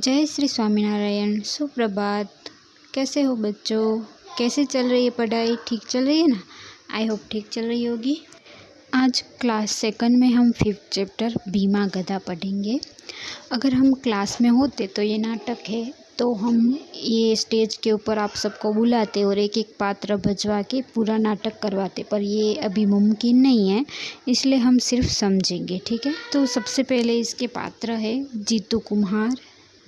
जय श्री स्वामीनारायण। सुप्रभात। कैसे हो बच्चों? कैसे चल रही है पढ़ाई? ठीक चल रही है ना? आई होप ठीक चल रही होगी। आज क्लास सेकंड में हम 5th चैप्टर भीमा गधा पढ़ेंगे। अगर हम क्लास में होते तो ये नाटक है, तो हम ये स्टेज के ऊपर आप सबको बुलाते और एक एक पात्र भजवा के पूरा नाटक करवाते, पर ये अभी मुमकिन नहीं है, इसलिए हम सिर्फ समझेंगे। ठीक है, तो सबसे पहले इसके पात्र है जीतू कुम्हार,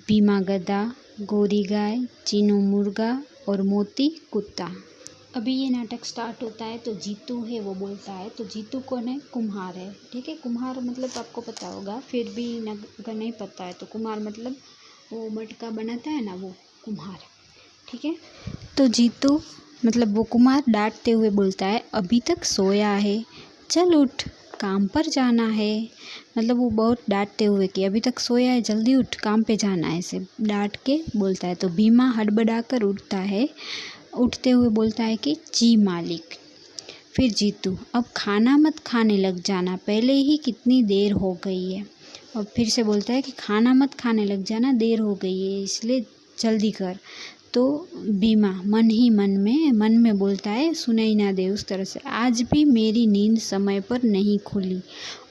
भीमा गधा, गोरी गाय, चीनू मुर्गा और मोती कुत्ता। अभी ये नाटक स्टार्ट होता है तो जीतू है वो बोलता है, तो जीतू कौन है? कुम्हार है। ठीक है, कुम्हार मतलब आपको पता होगा, फिर भी अगर नहीं पता है तो कुम्हार मतलब वो मटका बनाता है ना, वो कुम्हार। ठीक है, तो जीतू मतलब वो कुम्हार डांटते हुए बोलता है, अभी तक सोया है, चल उठ, काम पर जाना है। मतलब वो बहुत डांटते हुए कि अभी तक सोया है, जल्दी उठ, काम पे जाना है, ऐसे डांट के बोलता है। तो भीमा हड़बड़ा कर उठता है, उठते हुए बोलता है कि जी मालिक। फिर जीतू, अब खाना मत खाने लग जाना, पहले ही कितनी देर हो गई है। और फिर से बोलता है कि खाना मत खाने लग जाना, देर हो गई है, इसलिए जल्दी कर। तो भीमा मन ही मन में बोलता है, सुनाई ना दे उस तरह से, आज भी मेरी नींद समय पर नहीं खुली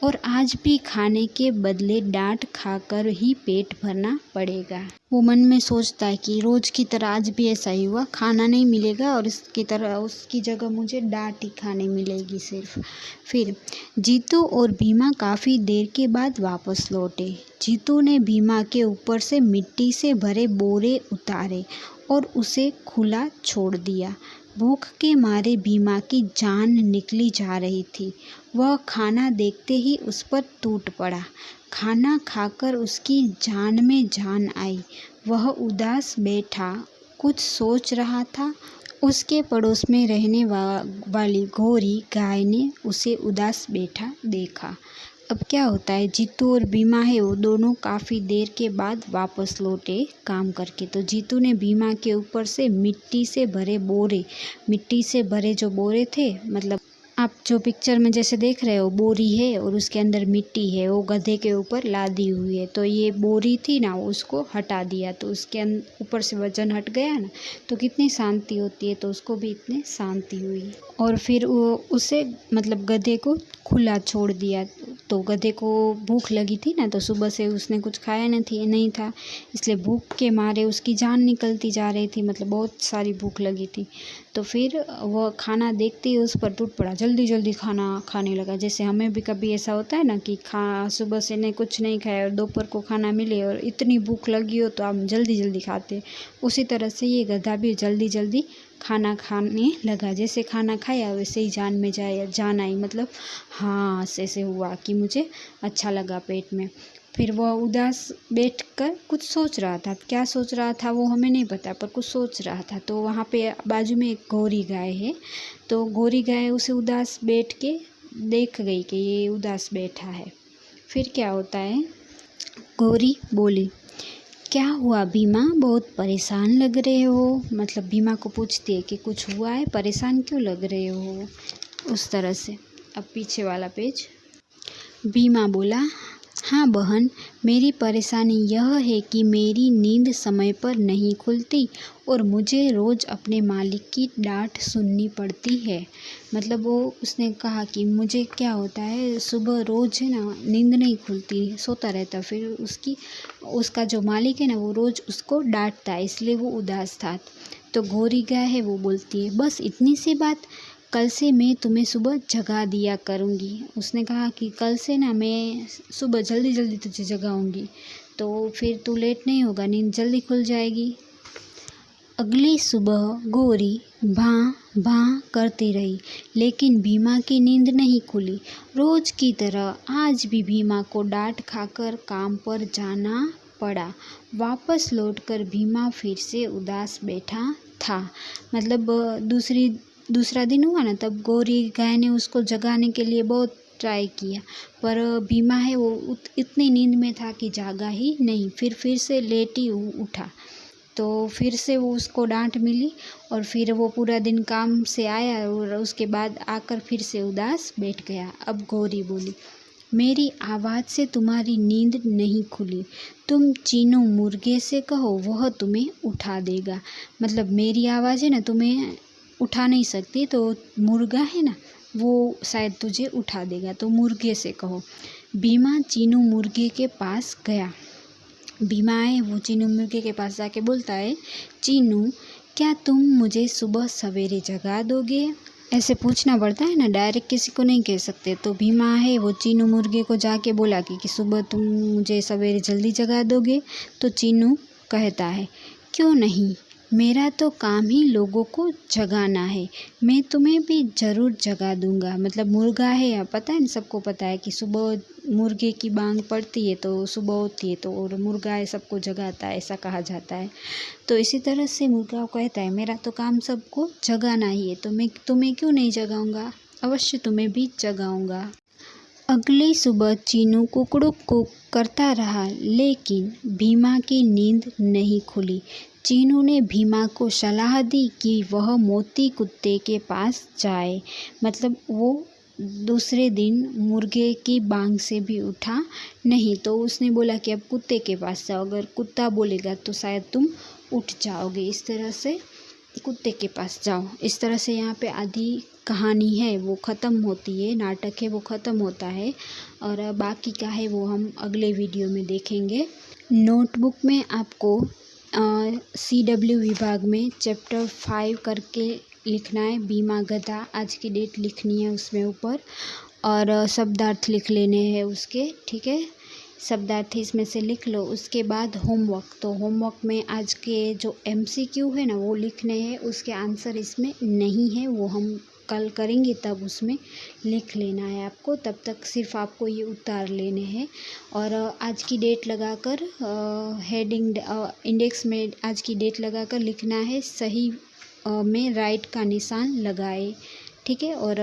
और आज भी खाने के बदले डांट खाकर ही पेट भरना पड़ेगा। वो मन में सोचता है कि रोज की तरह आज भी ऐसा ही हुआ, खाना नहीं मिलेगा और इसकी तरह उसकी जगह मुझे डांट ही खाने मिलेगी सिर्फ। फिर जीतू और भीमा काफ़ी देर के बाद वापस लौटे। जीतू ने भीमा के ऊपर से मिट्टी से भरे बोरे उतारे और उसे खुला छोड़ दिया। भूख के मारे भीमा की जान निकली जा रही थी। वह खाना देखते ही उस पर टूट पड़ा। खाना खाकर उसकी जान में जान आई। वह उदास बैठा कुछ सोच रहा था। उसके पड़ोस में रहने वाली गोरी गाय ने उसे उदास बैठा देखा। अब क्या होता है, जीतू और भीमा है वो दोनों काफ़ी देर के बाद वापस लौटे काम करके। तो जीतू ने भीमा के ऊपर से मिट्टी से भरे जो बोरे थे, मतलब आप जो पिक्चर में जैसे देख रहे हो, बोरी है और उसके अंदर मिट्टी है, वो गधे के ऊपर लादी हुई है। तो ये बोरी थी ना, उसको हटा दिया, तो उसके ऊपर से वजन हट गया ना, तो कितनी शांति होती है, तो उसको भी इतनी शांति हुई। और फिर वो उसे मतलब गधे को खुला छोड़ दिया। तो गधे को भूख लगी थी ना, तो सुबह से उसने कुछ खाया नहीं था, इसलिए भूख के मारे उसकी जान निकलती जा रही थी, मतलब बहुत सारी भूख लगी थी। तो फिर वह खाना देखते ही उस पर टूट पड़ा, जल्दी जल्दी खाना खाने लगा। जैसे हमें भी कभी ऐसा होता है ना कि सुबह से ने कुछ नहीं खाया और दोपहर को खाना मिले और इतनी भूख लगी हो तो हम जल्दी जल्दी खाते। उसी तरह से ये गधा भी जल्दी जल्दी खाना खाने लगा। जैसे खाना खाया वैसे ही जान में जान आई, मतलब हाँ ऐसे हुआ कि मुझे अच्छा लगा पेट में। फिर वह उदास बैठकर कुछ सोच रहा था। क्या सोच रहा था वो हमें नहीं पता, पर कुछ सोच रहा था। तो वहाँ पे बाजू में एक गोरी गाय है, तो गोरी गाय उसे उदास बैठ के देख गई कि ये उदास बैठा है। फिर क्या होता है, गोरी बोली, क्या हुआ भीमा, बहुत परेशान लग रहे हो। मतलब भीमा को पूछती है कि कुछ हुआ है, परेशान क्यों लग रहे हो, उस तरह से। अब पीछे वाला पेज। भीमा बोला, हाँ बहन, मेरी परेशानी यह है कि मेरी नींद समय पर नहीं खुलती और मुझे रोज़ अपने मालिक की डांट सुननी पड़ती है। मतलब वो उसने कहा कि मुझे क्या होता है, सुबह रोज़ है ना नींद नहीं खुलती, सोता रहता, फिर उसका जो मालिक है ना वो रोज़ उसको डांटता है, इसलिए वो उदास था। तो गोरी गाय है वो बोलती है, बस इतनी सी बात, कल से मैं तुम्हें सुबह जगा दिया करूँगी। उसने कहा कि कल से ना मैं सुबह जल्दी जल्दी तुझे जगाऊँगी, तो फिर तू लेट नहीं होगा, नींद जल्दी खुल जाएगी। अगली सुबह गोरी भां भां करती रही, लेकिन भीमा की नींद नहीं खुली। रोज़ की तरह आज भी भीमा को डांट खाकर काम पर जाना पड़ा। वापस लौटकर भीमा फिर से उदास बैठा था। मतलब दूसरा दिन हुआ ना, तब गोरी गाय ने उसको जगाने के लिए बहुत ट्राई किया, पर भीमा है वो इतनी नींद में था कि जागा ही नहीं। फिर से लेट ही उठा, तो फिर से वो उसको डांट मिली और फिर वो पूरा दिन काम से आया और उसके बाद आकर फिर से उदास बैठ गया। अब गोरी बोली, मेरी आवाज़ से तुम्हारी नींद नहीं खुली, तुम चीनू मुर्गे से कहो वह तुम्हें उठा देगा। मतलब मेरी आवाज़ है ना तुम्हें उठा नहीं सकती, तो मुर्गा है ना वो शायद तुझे उठा देगा, तो मुर्गे से कहो। भीमा चीनू मुर्गे के पास गया। भीमा है वो चीनू मुर्गे के पास जाके बोलता है, चीनू क्या तुम मुझे सुबह सवेरे जगा दोगे? ऐसे पूछना पड़ता है ना, डायरेक्ट किसी को नहीं कह सकते। तो भीमा है वो चीनू मुर्गे को जाके बोला कि सुबह तुम मुझे सवेरे जल्दी जगा दोगे? तो चीनू कहता है, क्यों नहीं, मेरा तो काम ही लोगों को जगाना है, मैं तुम्हें भी ज़रूर जगा दूंगा। मतलब मुर्गा है, पता है ना, सबको पता है कि सुबह मुर्गे की बांग पड़ती है तो सुबह होती है, तो और मुर्गा है सबको जगाता है, ऐसा कहा जाता है। तो इसी तरह से मुर्गा कहता है, मेरा तो काम सबको जगाना ही है, तो मैं तुम्हें क्यों नहीं जगाऊंगा, अवश्य तुम्हें भी जगाऊंगा। अगली सुबह चीनू कुकड़ुक कुक करता रहा, लेकिन भीमा की नींद नहीं खुली। चीनू ने भीमा को सलाह दी कि वह मोती कुत्ते के पास जाए। मतलब वो दूसरे दिन मुर्गे की बांग से भी उठा नहीं, तो उसने बोला कि अब कुत्ते के पास जाओ, अगर कुत्ता बोलेगा तो शायद तुम उठ जाओगे। इस तरह से कुत्ते के पास जाओ। इस तरह से यहाँ पे आधी कहानी है वो ख़त्म होती है, नाटक है वो ख़त्म होता है, और बाकी क्या है वो हम अगले वीडियो में देखेंगे। नोटबुक में आपको CW विभाग में चैप्टर 5 करके लिखना है। भीमा गधा आज की डेट लिखनी है उसमें ऊपर, और शब्दार्थ लिख लेने हैं उसके, ठीक है। शब्दार्थ इसमें से लिख लो। उसके बाद होमवर्क, तो होमवर्क में आज के जो MCQ है ना वो लिखने हैं, उसके आंसर इसमें नहीं है, वो हम कल करेंगे तब उसमें लिख लेना है आपको। तब तक सिर्फ आपको ये उतार लेने हैं, और आज की डेट लगाकर हेडिंग इंडेक्स में आज की डेट लगाकर लिखना है, सही में राइट का निशान लगाए, ठीक है। और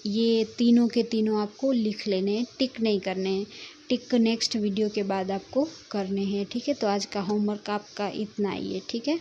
ये तीनों के तीनों आपको लिख लेने हैं, टिक नहीं करने हैं, टिक नेक्स्ट वीडियो के बाद आपको करने हैं, ठीक है। तो आज का होमवर्क आपका इतना ही है, ठीक है।